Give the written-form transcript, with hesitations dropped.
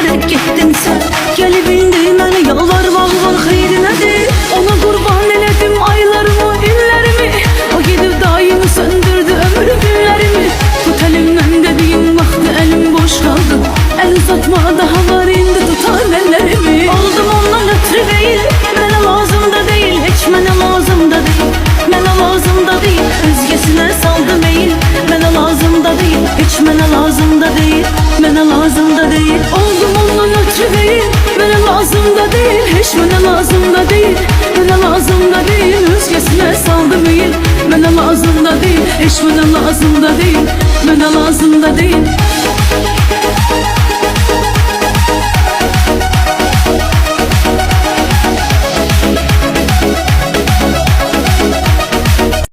terk ettin sen. Gelip indi məni yalvar valvar xeyrinədir. Ona qurban elədim aylarımı, illərimi. O gedib daim söndürdü ömür günlərimi. Tut əlimdən dediyin vaxtı əlim boş qaldı. El uzatma daha var indi tutan ellerimi. Oldum ondan ötürü değil, mənə lazım da değil. Heç mənə lazım da değil, mənə lazım da değil. Özgəsinə saldı meyil, mənə lazım da değil. Heç mənə lazım da değil, mənə lazım da değil. Oldum ondan ötürü değil, mənə lazım da değil. Heç mənə lazım da değil, mənə lazım da değil. Özgəsinə saldı meyil, mənə lazım da değil. Heç mənə lazım da değil, mənə lazım da değil.